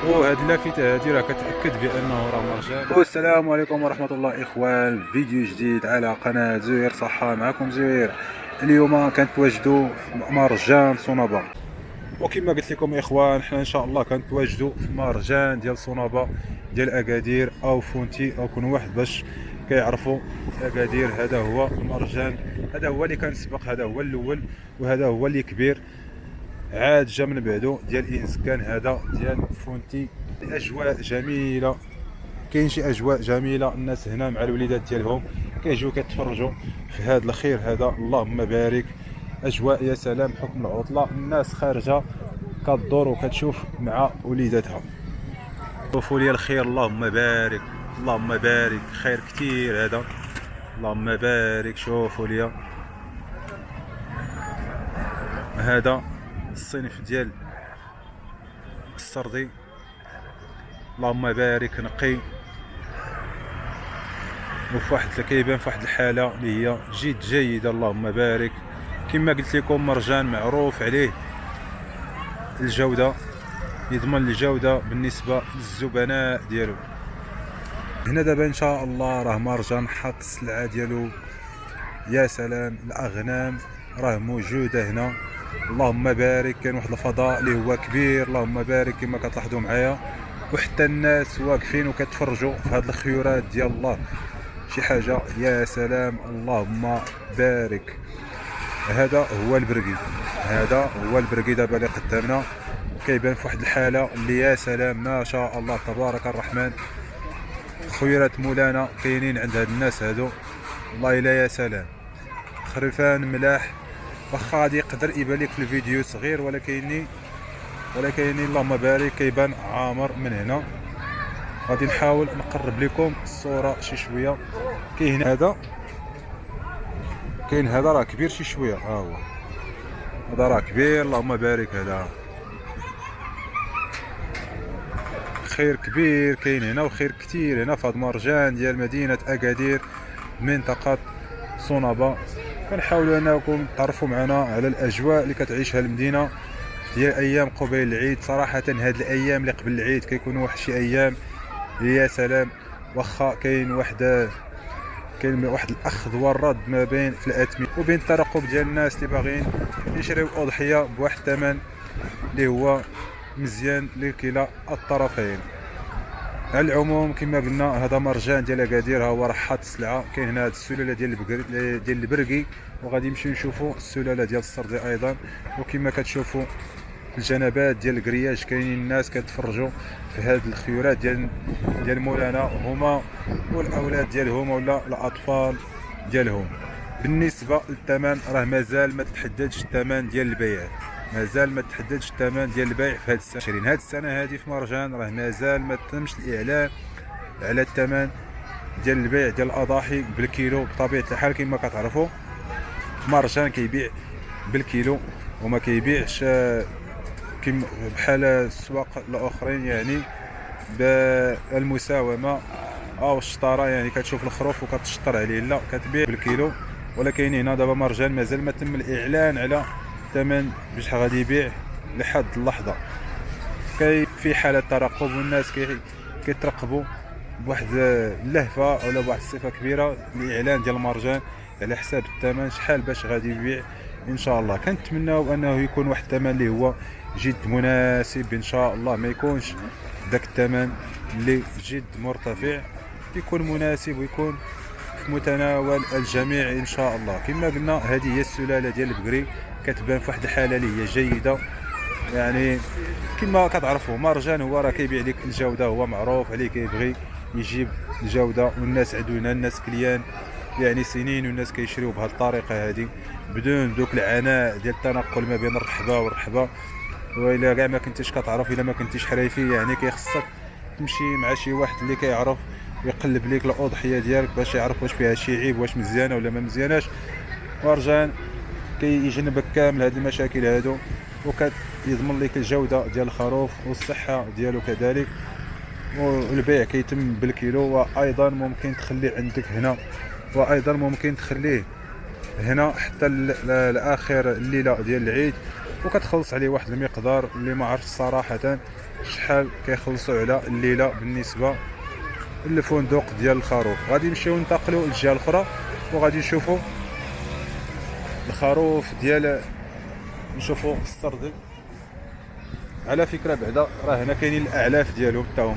وهاد اللافته هادي راه كتاكد بانه راه مرجان. والسلام عليكم ورحمه الله اخوان، فيديو جديد على قناه زهير صحه. معكم زهير. اليوم كنتواجدوا في مرجان صنبا، وكما قلت لكم اخوان حنا ان شاء الله كنتواجدوا في مرجان ديال صنبا ديال اكادير او فونتي او كل واحد باش كيعرفوا اكادير. هذا هو المرجان، هذا هو اللي كان سبق، هذا هو الاول وهذا هو اللي كبير. عاد جا من بعدو ديال انسكان، هذا ديال فونتي. اجواء جميله، كاين شي اجواء جميله. الناس هنا مع الوليدات ديالهم كيجيو كيتفرجوا في هذا الخير هذا، اللهم بارك. اجواء يا سلام، حكم العطله الناس خارجه كدور وكتشوف مع وليداتها. شوفوا لي الخير، اللهم بارك اللهم بارك، خير كثير هذا، اللهم بارك. شوفوا لي هذا الصنف ديال السردي، اللهم بارك، نقي وفي واحد كيبان في واحد الحاله اللي هي جد جيده، اللهم بارك. كما قلت لكم مرجان معروف عليه الجوده، يضمن الجوده بالنسبه للزبناء ديالو. هنا دابا ان شاء الله راه مرجان حاط السلعه ديالو، يا سلام. الاغنام راه موجوده هنا، اللهم بارك. كاين واحد الفضاء اللي هو كبير، اللهم بارك، كما كتلاحظوا معايا. وحتى الناس واقفين وكتفرجوا في هاد الخيورات ديال الله، شي حاجه يا سلام، اللهم بارك. هذا هو البرقي، هذا هو البرقي دابا اللي قدامنا، كيبان في واحد الحاله اللي يا سلام، ما شاء الله تبارك الرحمن. خيرات مولانا كاينين عند هاد الناس هادو، والله الا يا سلام. خرفان ملاح، واخا غادي يقدر يبان لك في الفيديو صغير، ولكن اللهم بارك كيبان عامر من هنا. غادي نحاول نقرب لكم الصوره شي شويه. كاين هذا، كاين هذا راه كبير شي شويه، ها هو هذا راه كبير، اللهم بارك. هذا خير كبير كاين هنا، وخير كثير هنا في هذا مرجان ديال مدينه اكادير، منطقه صنبا. كنحاولوا انكم تعرفوا معنا على الاجواء اللي كتعيشها المدينه ديال ايام قبيل العيد. صراحه هاد الايام اللي قبل العيد كيكونوا واحد شي ايام يا سلام. واخا كاين واحد الاخذ والرد ما بين في الاثمنه وبين الترقب ديال الناس اللي باغيين يشريو اضحيه بواحد الثمن اللي هو مزيان لكلا الطرفين. على العموم كما قلنا هذا مرجان ديال اكادير، ها هو راه حاط السلعه. كاين هنا هذه السلاله ديال البرقي، وغادي نمشيو نشوفوا السلاله ديال السردي ايضا. وكما كتشوفوا الجنبات ديال الكرياج كاينين الناس كتفرجوا في هذه الخيورات ديال مولانا، هما والاولاد ديالهم ولا الاطفال ديالهم. بالنسبه للثمن راه مازال ما تحددش الثمن ديال البيع، مازال ما تحددش الثمن ديال البيع في هذه السنه. هذه السنه هذه في مرجان راه مازال ما تمش الاعلان على الثمن ديال البيع ديال الاضاحي بالكيلو. بطبيعه الحال كما كتعرفوا مرجان كيبيع بالكيلو وما كيبيعش كيما بحال السواق الاخرين، يعني بالمساومه او الشطاره، يعني كتشوف الخروف وكتشطر عليه، لا كتبيع بالكيلو. ولكن هنا دابا مرجان مازال ما تم الاعلان على الثمن باش غادي يبيع لحد اللحظه. كاين في حاله ترقب، والناس كيترقبوا بواحد اللهفه ولا بواحد الصفه كبيره الاعلان ديال المرجان على حساب الثمن شحال باش غادي يبيع. ان شاء الله كنتمناو انه يكون واحد الثمن اللي هو جد مناسب، ان شاء الله ما يكونش داك الثمن اللي جد مرتفع، يكون مناسب ويكون في متناول الجميع ان شاء الله. كما قلنا هذه هي السلاله ديال البقري، كتبان في واحد الحاله اللي هي جيده. يعني كما كتعرفوا مرجان هو راه كيبيع لك الجوده، هو معروف عليه كيبغي يجيب الجوده. والناس عندنا الناس كليان يعني سنين، والناس كيشريو بهذه الطريقه هذه بدون دوك العناء ديال التنقل ما بين الرحبه والرحبه. والا كاع ما كنتيش كتعرف، الا ما كنتيش حريفي، يعني كيخصك تمشي مع شي واحد اللي كيعرف ويقلب ليك الاضحيه ديالك باش يعرف واش فيها شي عيب، واش مزيانه ولا ما مزياناش. مرجان كيجنبك كامل هاد المشاكل هادو، وكيضمن لك الجوده ديال الخروف والصحه ديالو كذلك. والبيع كيتم بالكيلو، وايضا ممكن تخليه عندك هنا، وايضا ممكن تخليه هنا حتى لاخر الليله ديال العيد. وكتخلص عليه واحد المقدار اللي ما عرفتش صراحه شحال كيخلصوا على الليله بالنسبه للفندق ديال الخروف. غادي نمشيو ننتقلوا للجهه الاخرى وغادي نشوفوا الخروف ديال نشوفوا السردي. على فكره بعدا راه هنا كاينين الاعلاف ديالهم حتى هما.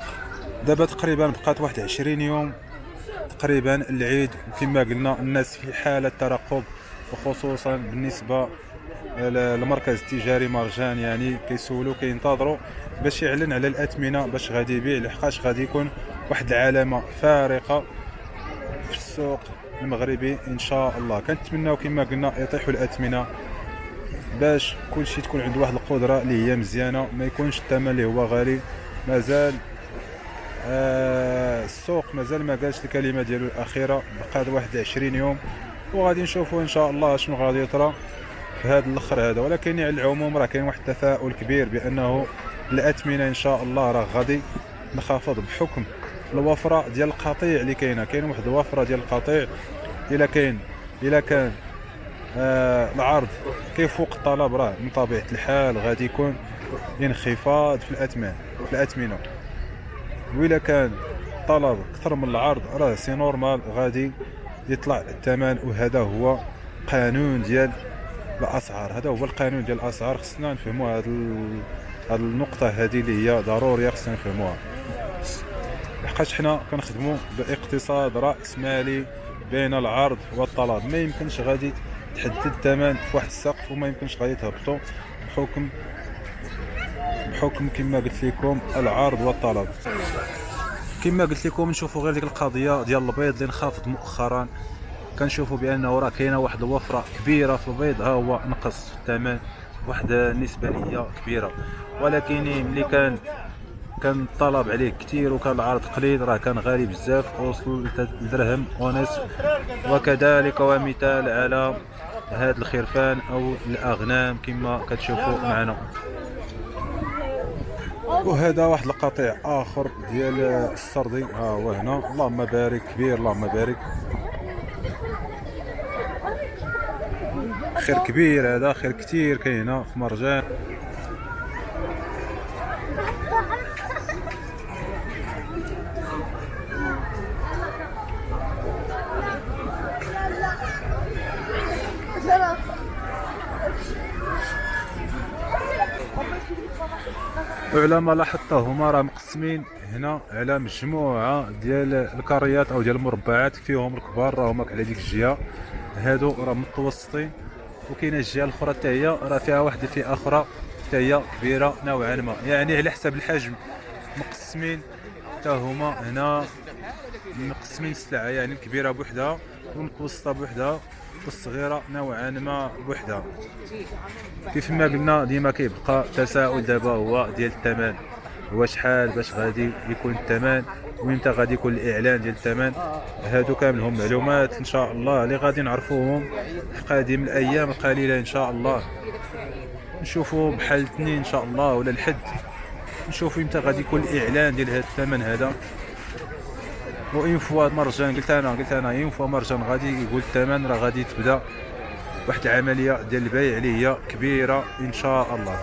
دابا تقريبا بقات واحد 20 يوم تقريبا العيد، وكما قلنا الناس في حاله ترقب، وخصوصا بالنسبه للمركز التجاري مرجان يعني كيسولوا كينتظروا باش يعلن على الاثمنه باش غادي يبيع، لحقاش غادي يكون واحد العلامه فارقه في السوق المغربي ان شاء الله. كنتمناو كما قلنا يطيحوا الاثمنه باش كلشي تكون عنده واحد القدره اللي هي مزيانه، ما يكونش الثمن اللي هو غالي. مازال السوق مازال ما قالش الكلمه ديالو الاخيره، بقى واحد 20 يوم وغادي نشوفوا ان شاء الله شنو غادي يطرى في هذا الاخر هذا. ولكن على العموم راه كاين واحد التفاؤل كبير بانه الاثمنه ان شاء الله راه غادي نخفض بحكم الوفره ديال القطيع اللي كاينه. كاين واحد الوفره ديال القطيع، الا كان العرض كيفوق الطلب راه من طبيعه الحال غادي يكون انخفاض في الاثمنه، وإلا كان طلب اكثر من العرض راه سي نورمال غادي يطلع الثمن. وهذا هو قانون ديال الاسعار، هذا هو القانون ديال الاسعار. خصنا نفهموا هذه النقطه هذه اللي هي ضروريه خصنا نفهموها، لحقاش حنا كنخدموا باقتصاد راس مالي بين العرض والطلب. ما يمكنش غادي تحدد الثمن في واحد السقف وما يمكنش غادي تهبطوا بحكم كما قلت لكم العرض والطلب. كما قلت لكم نشوفوا غير ديك القضيه ديال البيض اللي انخفض مؤخرا، كنشوفوا بانه راه كاينه واحد الوفره كبيره في البيض، ها هو نقص في الثمن واحد النسبه اللي كبيره. ولكن ملي كان الطلب عليه كثير وكان العرض قليل راه كان غالي بزاف، وصل لدرهم ونصف. وكذلك ومثال على هاد الخرفان او الاغنام كما كتشوفوا معنا. وهذا واحد القطيع اخر ديال السردي، ها هو هنا. اللهم بارك كبير، اللهم بارك، خير كبير، هذا خير كثير كاينه في مرجان. وعلى ما لاحظت هما راه مقسمين هنا على مجموعه ديال الكاريات او ديال المربعات، فيهم الكبار راه هما على ديك الجهه، هادو راه متوسطين، وكاينه الجهه الاخرى حتى هي راه فيها واحده فئه اخرى حتى هي كبيره نوعا ما، يعني على حسب الحجم مقسمين حتى هما هنا. مقسمين السلعه يعني الكبيره بوحدها والمتوسطه بوحدها والصغيره نوعا ما بوحدها. كيف ما قلنا ديما كيبقى تساؤل دابا هو ديال الثمن، هو شحال باش غادي يكون الثمن وامتى غادي يكون الاعلان ديال الثمن. هادو كاملهم معلومات ان شاء الله اللي غادي نعرفوهم في قادم الايام القليله ان شاء الله. نشوفوا بحال الاثنين ان شاء الله ولا الحد، نشوفوا امتى غادي يكون الاعلان ديال هذا الثمن هذا. وإن فوا مرجان قلت انا إن فوا مرجان غادي يقول الثمن راه غادي تبدا واحد العمليه ديال البيع اللي هي كبيره ان شاء الله.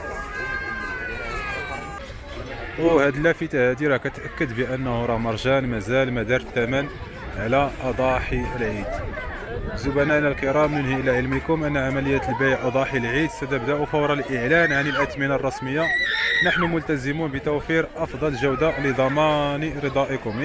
وهاد اللافته هادي راه كتاكد بانه راه مرجان مازال ما دار الثمن على اضاحي العيد. زبنائنا الكرام، ننهي الى علمكم ان عمليه البيع اضاحي العيد ستبدا فور الاعلان عن الاثمنه الرسميه. نحن ملتزمون بتوفير افضل جوده لضمان رضائكم.